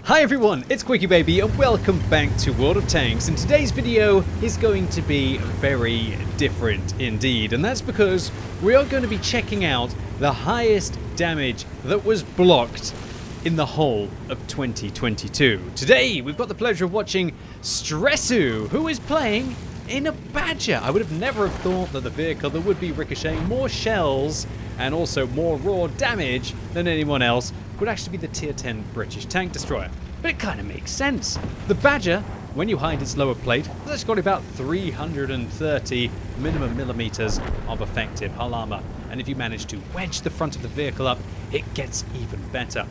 Hi everyone, it's QuickyBaby and welcome back to World of Tanks, and today's video is going to be very different indeed, and that's because we are going to be checking out the highest damage that was blocked in the whole of 2022. Today we've got the pleasure of watching Stresssu, who is playing in a Badger. I would have never have thought that the vehicle that would be ricocheting more shells and also more raw damage than anyone else would actually be the tier 10 British tank destroyer. But it kind of makes sense. The Badger, when you hide its lower plate, has actually got about 330 minimum millimeters of effective hull armor. And if you manage to wedge the front of the vehicle up, it gets even better.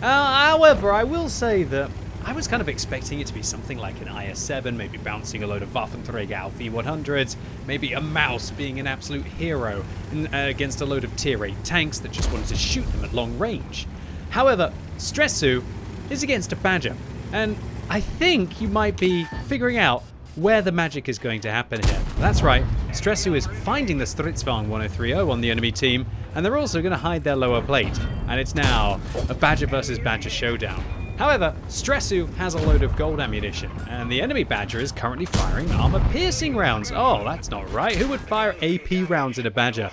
However, I will say that I was kind of expecting it to be something like an IS-7, maybe bouncing a load of Waffenträger V100s, maybe a mouse being an absolute hero against a load of tier 8 tanks that just wanted to shoot them at long range. However, Stresssu is against a Badger, and I think you might be figuring out where the magic is going to happen here. That's right, Stresssu is finding the Stridsvagn 1030 on the enemy team, and they're also going to hide their lower plate, and it's now a Badger versus Badger showdown. However, Stresssu has a load of gold ammunition, and the enemy Badger is currently firing armor-piercing rounds. Oh, that's not right. Who would fire AP rounds in a Badger?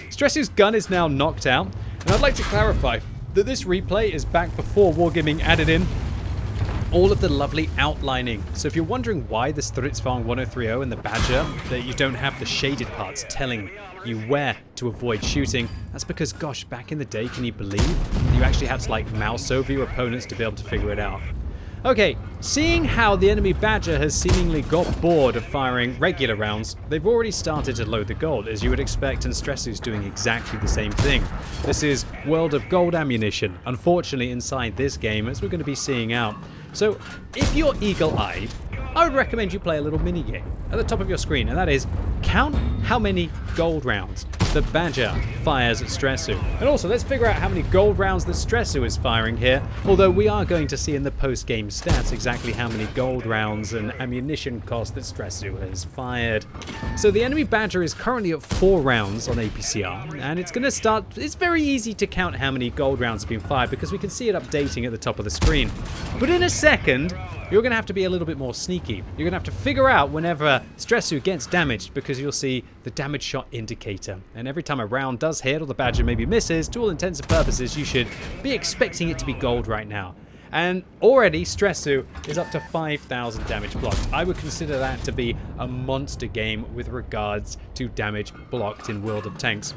Stressu's gun is now knocked out, and I'd like to clarify that this replay is back before Wargaming added in all of the lovely outlining. So if you're wondering why the Stridsvagn 1030 and the Badger, that you don't have the shaded parts telling you where to avoid shooting, that's because, gosh, back in the day, can you believe you actually had to like mouse over your opponents to be able to figure it out? Okay, seeing how the enemy Badger has seemingly got bored of firing regular rounds, they've already started to load the gold, as you would expect, and Stressu's doing exactly the same thing. This is World of Gold ammunition, unfortunately inside this game, as we're going to be seeing out. So, if you're eagle-eyed, I would recommend you play a little mini-game at the top of your screen, and that is, count how many gold rounds the Badger fires at Stresssu. And also, let's figure out how many gold rounds that Stresssu is firing here, although we are going to see in the post-game stats exactly how many gold rounds and ammunition cost that Stresssu has fired. So the enemy Badger is currently at 4 rounds on APCR, and it's going to start, it's very easy to count how many gold rounds have been fired because we can see it updating at the top of the screen. But in a second, you're going to have to be a little bit more sneaky. You're going to have to figure out whenever Stresssu gets damaged, because you'll see the damage shot indicator. And every time a round does hit or the Badger maybe misses, to all intents and purposes, you should be expecting it to be gold right now. And already Stresssu is up to 5,000 damage blocked. I would consider that to be a monster game with regards to damage blocked in World of Tanks.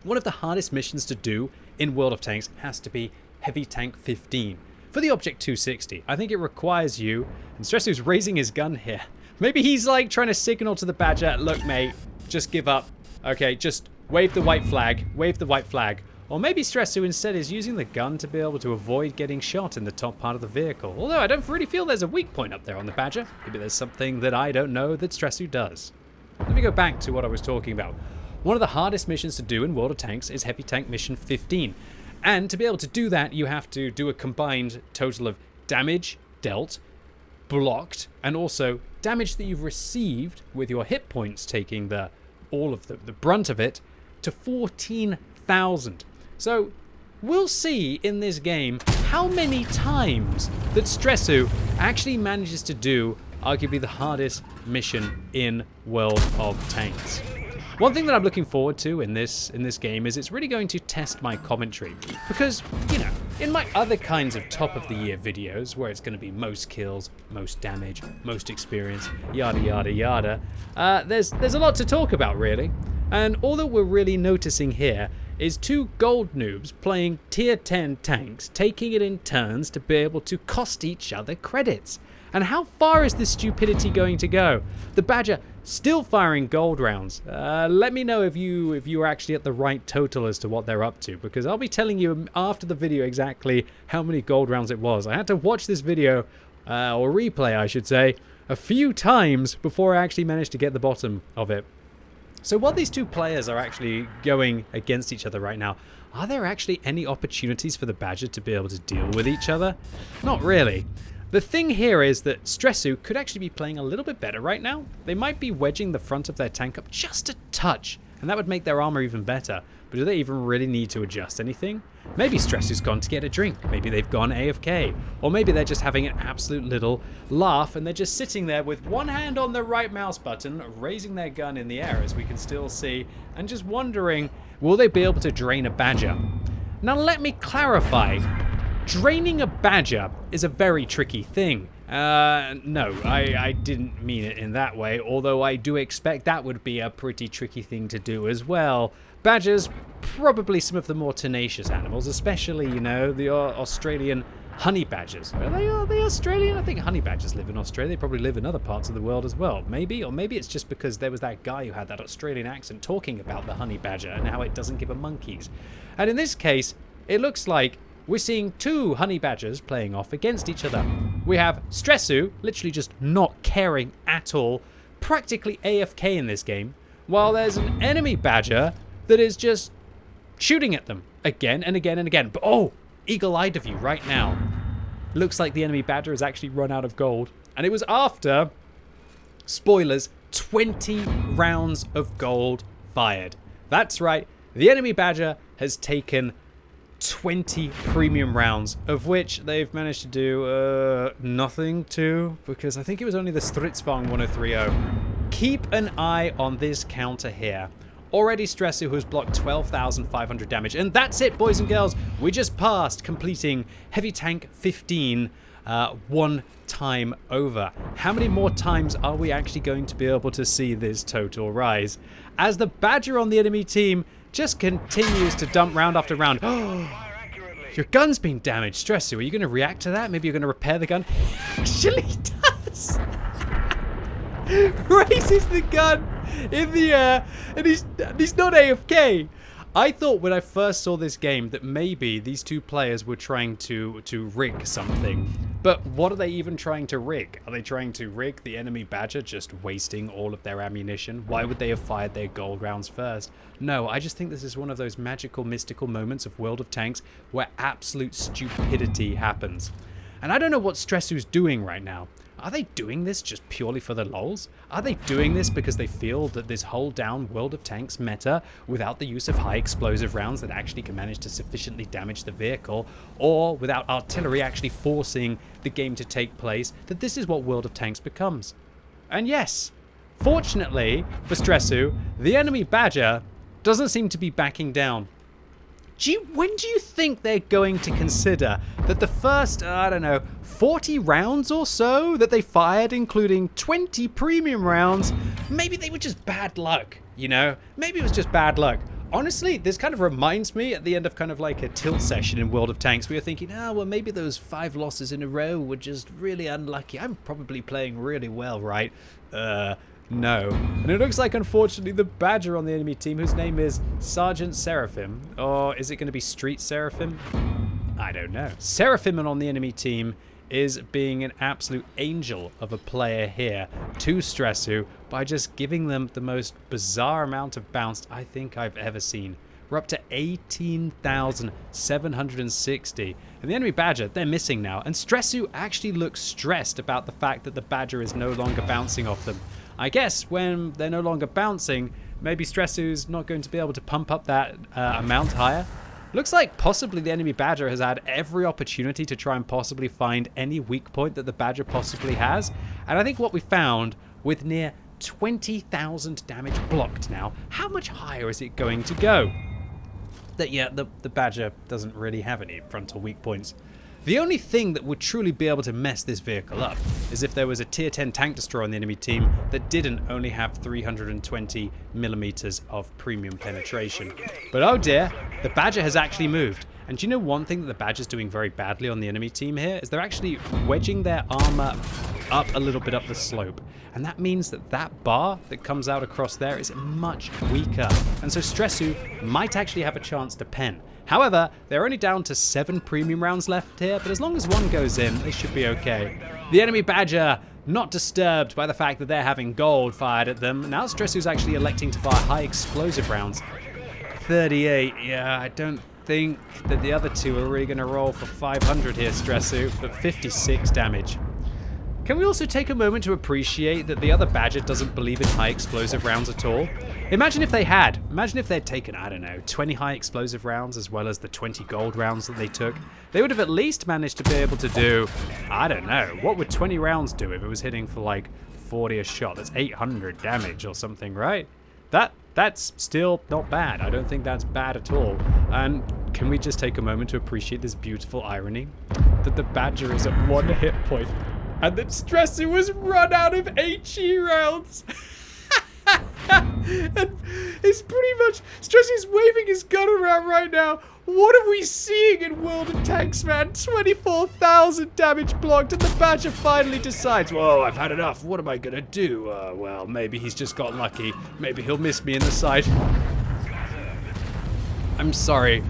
One of the hardest missions to do in World of Tanks has to be Heavy Tank 15. For the Object 260, I think it requires you, and Stressu's raising his gun here. Maybe he's like trying to signal to the Badger, look mate, just give up. Okay, just wave the white flag, wave the white flag. Or maybe Stresssu instead is using the gun to be able to avoid getting shot in the top part of the vehicle. Although I don't really feel there's a weak point up there on the Badger. Maybe there's something that I don't know that Stresssu does. Let me go back to what I was talking about. One of the hardest missions to do in World of Tanks is Heavy Tank Mission 15. And to be able to do that, you have to do a combined total of damage dealt, blocked, and also damage that you've received with your hit points taking all of the brunt of it to 14,000. So we'll see in this game how many times that Stresssu actually manages to do arguably the hardest mission in World of Tanks. One thing that I'm looking forward to in this game is it's really going to test my commentary, because, you know, in my other kinds of top of the year videos where it's going to be most kills, most damage, most experience, yada yada yada, there's a lot to talk about really. And all that we're really noticing here is 2 gold noobs playing tier 10 tanks, taking it in turns to be able to cost each other credits. And how far is this stupidity going to go? The Badger still firing gold rounds. Let me know if you are actually at the right total as to what they're up to, because I'll be telling you after the video exactly how many gold rounds it was. I had to watch this video, or replay I should say, a few times before I actually managed to get the bottom of it. So while these 2 players are actually going against each other right now, are there actually any opportunities for the Badger to be able to deal with each other? Not really. The thing here is that Stresssu could actually be playing a little bit better right now. They might be wedging the front of their tank up just a touch, and that would make their armor even better. But do they even really need to adjust anything? Maybe Stressu's gone to get a drink. Maybe they've gone AFK. Or maybe they're just having an absolute little laugh and they're just sitting there with one hand on the right mouse button, raising their gun in the air, as we can still see, and just wondering, will they be able to drain a Badger? Now let me clarify. Draining a Badger is a very tricky thing. No, I didn't mean it in that way, although I do expect that would be a pretty tricky thing to do as well. Badgers, probably some of the more tenacious animals, especially, you know, the Australian honey badgers. Are they Australian? I think honey badgers live in Australia. They probably live in other parts of the world as well. Maybe, or maybe it's just because there was that guy who had that Australian accent talking about the honey badger and how it doesn't give a monkeys. And in this case, it looks like we're seeing two honey badgers playing off against each other. We have Stresssu, literally just not caring at all, practically AFK in this game, while there's an enemy badger that is just shooting at them again and again and again. But oh, eagle-eyed of you right now. Looks like the enemy badger has actually run out of gold. And it was after, spoilers, 20 rounds of gold fired. That's right, the enemy badger has taken 20 premium rounds, of which they've managed to do nothing to, because I think it was only the Stresssu 1030. Keep an eye on this counter here. Already Stresssu has blocked 12,500 damage, and that's it, boys and girls. We just passed completing Heavy Tank 15 one time over. How many more times are we actually going to be able to see this total rise? As the Badger on the enemy team just continues to dump round after round. Your gun's been damaged, Stresssu. Are you going to react to that? Maybe you're going to repair the gun? He actually does. Raises the gun in the air, and he's not AFK. I thought when I first saw this game that maybe these two players were trying to rig something. But what are they even trying to rig? Are they trying to rig the enemy Badger just wasting all of their ammunition? Why would they have fired their gold rounds first? No, I just think this is one of those magical, mystical moments of World of Tanks where absolute stupidity happens. And I don't know what Stressu's doing right now. Are they doing this just purely for the lols? Are they doing this because they feel that this hold down World of Tanks meta without the use of high explosive rounds that actually can manage to sufficiently damage the vehicle, or without artillery actually forcing the game to take place, that this is what World of Tanks becomes? And yes, fortunately for Stresssu, the enemy Badger doesn't seem to be backing down. When do you think they're going to consider that the first, I don't know, 40 rounds or so that they fired, including 20 premium rounds, maybe they were just bad luck, you know? Maybe it was just bad luck. Honestly, this kind of reminds me at the end of kind of like a tilt session in World of Tanks. We were thinking, well, maybe those 5 losses in a row were just really unlucky. I'm probably playing really well, right? No. And it looks like, unfortunately, the Badger on the enemy team, whose name is Sergeant Seraphim, or is it going to be Street Seraphim? I don't know. Seraphim on the enemy team is being an absolute angel of a player here to Stresssu by just giving them the most bizarre amount of bounce I think I've ever seen. We're up to 18,760. And the enemy Badger, they're missing now. And Stresssu actually looks stressed about the fact that the Badger is no longer bouncing off them. I guess when they're no longer bouncing, maybe Stressu's not going to be able to pump up that amount higher. Looks like possibly the enemy Badger has had every opportunity to try and possibly find any weak point that the Badger possibly has. And I think what we found with near 20,000 damage blocked now, how much higher is it going to go? That, yeah, the Badger doesn't really have any frontal weak points. The only thing that would truly be able to mess this vehicle up is if there was a tier 10 tank destroyer on the enemy team that didn't only have 320 millimeters of premium penetration. But oh dear, the Badger has actually moved. And do you know one thing that the Badger's doing very badly on the enemy team here is they're actually wedging their armor up a little bit up the slope. And that means that that bar that comes out across there is much weaker. And so Stresssu might actually have a chance to pen. However, they're only down to 7 premium rounds left here, but as long as one goes in, they should be okay. The enemy Badger, not disturbed by the fact that they're having gold fired at them. Now Stressu's actually electing to fire high explosive rounds. 38, yeah, I don't think that the other two are really going to roll for 500 here, Stresssu, but 56 damage. Can we also take a moment to appreciate that the other Badger doesn't believe in high explosive rounds at all? Imagine if they had. Imagine if they'd taken, I don't know, 20 high explosive rounds as well as the 20 gold rounds that they took. They would have at least managed to be able to do, I don't know, what would 20 rounds do if it was hitting for like 40 a shot? That's 800 damage or something, right? That's still not bad. I don't think that's bad at all. And can we just take a moment to appreciate this beautiful irony? That the Badger is at 1 hit point. And that Stresssu was run out of HE rounds. And it's pretty much, Stressu's waving his gun around right now. What are we seeing in World of Tanks, man? 24,000 damage blocked, and the Badger finally decides, whoa, I've had enough. What am I gonna do? Well, maybe he's just got lucky. Maybe he'll miss me in the side. I'm sorry,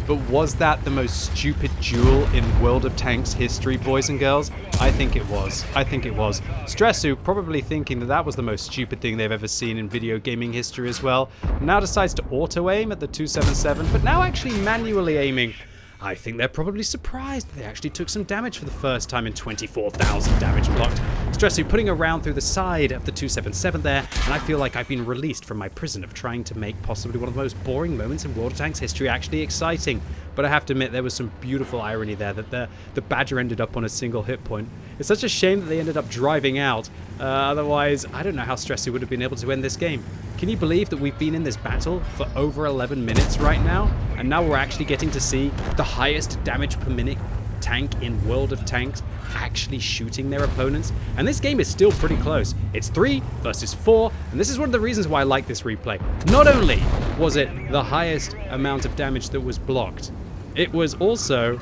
but was that the most stupid duel in World of Tanks history, boys and girls? I think it was. I think it was. Stresssu, probably thinking that that was the most stupid thing they've ever seen in video gaming history as well, now decides to auto-aim at the 277, but now actually manually aiming. I think they're probably surprised that they actually took some damage for the first time in 24,000 damage blocked. Stresssu putting a round through the side of the 277 there, and I feel like I've been released from my prison of trying to make possibly one of the most boring moments in World of Tanks history actually exciting. But I have to admit, there was some beautiful irony there that the Badger ended up on a single hit point. It's such a shame that they ended up driving out. Otherwise, I don't know how Stresssu would have been able to end this game. Can you believe that we've been in this battle for over 11 minutes right now? And now we're actually getting to see the highest damage per minute tank in World of Tanks actually shooting their opponents. And this game is still pretty close. It's 3 versus 4, and this is one of the reasons why I like this replay. Not only was it the highest amount of damage that was blocked, it was also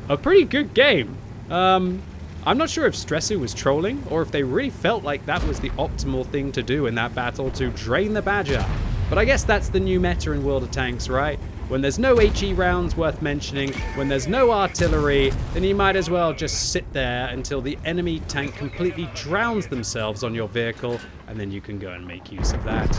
a pretty good game. I'm not sure if Stresssu was trolling or if they really felt like that was the optimal thing to do in that battle to drain the Badger. But I guess that's the new meta in World of Tanks, right? When there's no HE rounds worth mentioning, when there's no artillery, then you might as well just sit there until the enemy tank completely drowns themselves on your vehicle, and then you can go and make use of that.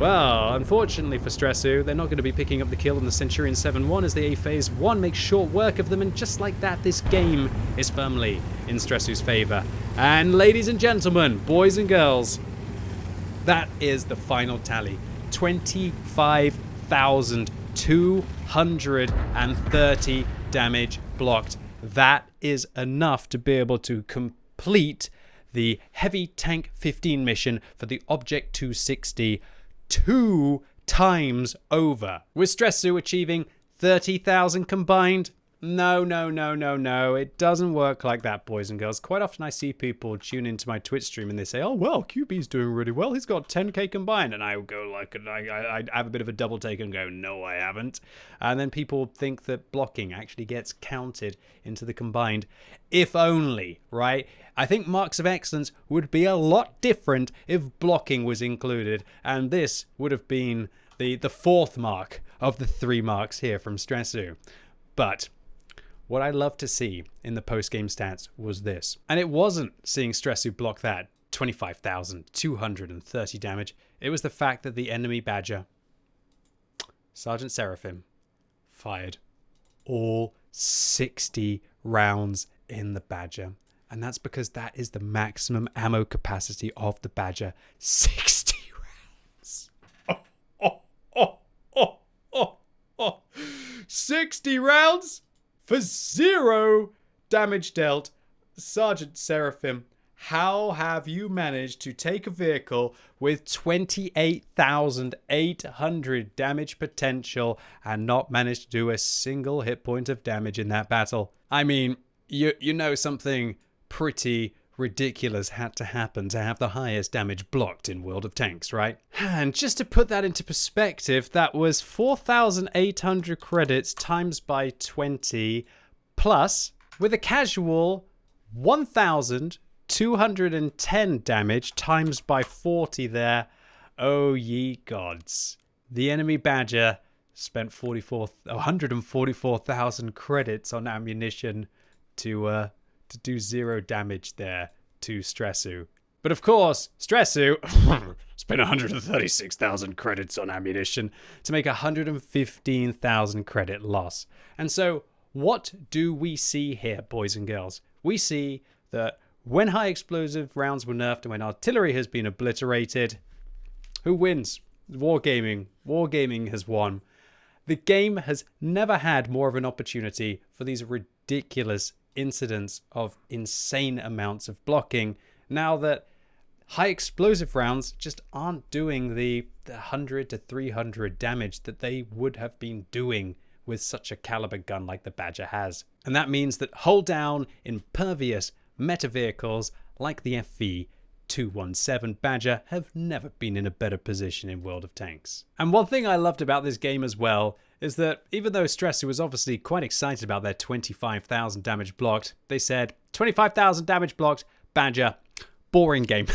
Well, unfortunately for Stresssu, they're not going to be picking up the kill on the Centurion 7-1 as the A Phase 1 makes short work of them, and just like that, this game is firmly in Stressu's favor. And ladies and gentlemen, boys and girls, that is the final tally. 25,230 damage blocked. That is enough to be able to complete the Heavy Tank 15 mission for the Object 260 2 times over. With Stresssu achieving 30,000 combined? No. It doesn't work like that, boys and girls. Quite often I see people tune into my Twitch stream and they say, oh, well, QB's doing really well. He's got 10k combined. And I go like, I have a bit of a double take and go, no, I haven't. And then people think that blocking actually gets counted into the combined. If only, right? I think marks of excellence would be a lot different if blocking was included. And this would have been the fourth mark of the 3 marks here from Stresssu. But what I love to see in the post-game stats was this. And it wasn't seeing Stresssu block that 25,230 damage. It was the fact that the enemy Badger, Sergeant Seraphim, fired all 60 rounds in the Badger. And that's because that is the maximum ammo capacity of the Badger. 60 rounds. 60 rounds? For 0 damage dealt. Sergeant Seraphim, how have you managed to take a vehicle with 28,800 damage potential and not managed to do a single hit point of damage in that battle? I mean, you know something pretty ridiculous had to happen to have the highest damage blocked in World of Tanks, right? And just to put that into perspective, that was 4,800 credits times by 20 plus with a casual 1,210 damage times by 40 there. Oh ye gods. The enemy Badger spent 144,000 credits on ammunition to do 0 damage there to Stresssu. But of course, Stresssu spent 136,000 credits on ammunition to make 115,000 credit loss. And so, what do we see here, boys and girls? We see that when high explosive rounds were nerfed and when artillery has been obliterated, who wins? Wargaming. Wargaming has won. The game has never had more of an opportunity for these ridiculous incidents of insane amounts of blocking, now that high explosive rounds just aren't doing the 100 to 300 damage that they would have been doing with such a caliber gun like the Badger has. And that means that hold down impervious meta vehicles like the FV217 Badger have never been in a better position in World of Tanks. And one thing I loved about this game as well is that even though Stresssu was obviously quite excited about their 25,000 damage blocked, they said 25,000 damage blocked, Badger, boring game.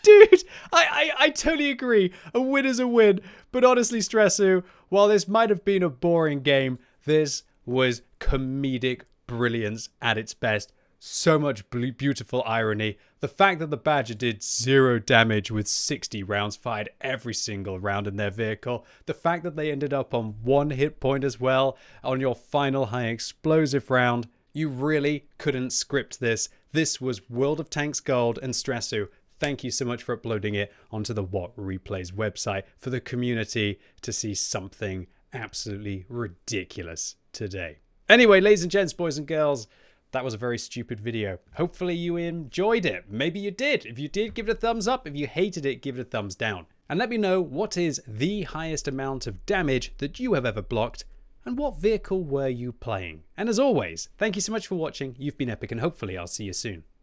Dude, I totally agree. A win is a win. But honestly, Stresssu, while this might have been a boring game, this was comedic brilliance at its best. So much beautiful irony. The fact that the Badger did 0 damage with 60 rounds fired every single round in their vehicle. The fact that they ended up on 1 hit point as well on your final high explosive round. You really couldn't script this. This was World of Tanks Gold, and Stresssu, thank you so much for uploading it onto the What Replays website for the community to see something absolutely ridiculous today. Anyway, ladies and gents, boys and girls, that was a very stupid video. Hopefully you enjoyed it. Maybe you did. If you did, give it a thumbs up. If you hated it, give it a thumbs down. And let me know what is the highest amount of damage that you have ever blocked, and what vehicle were you playing? And as always, thank you so much for watching. You've been epic, and hopefully I'll see you soon.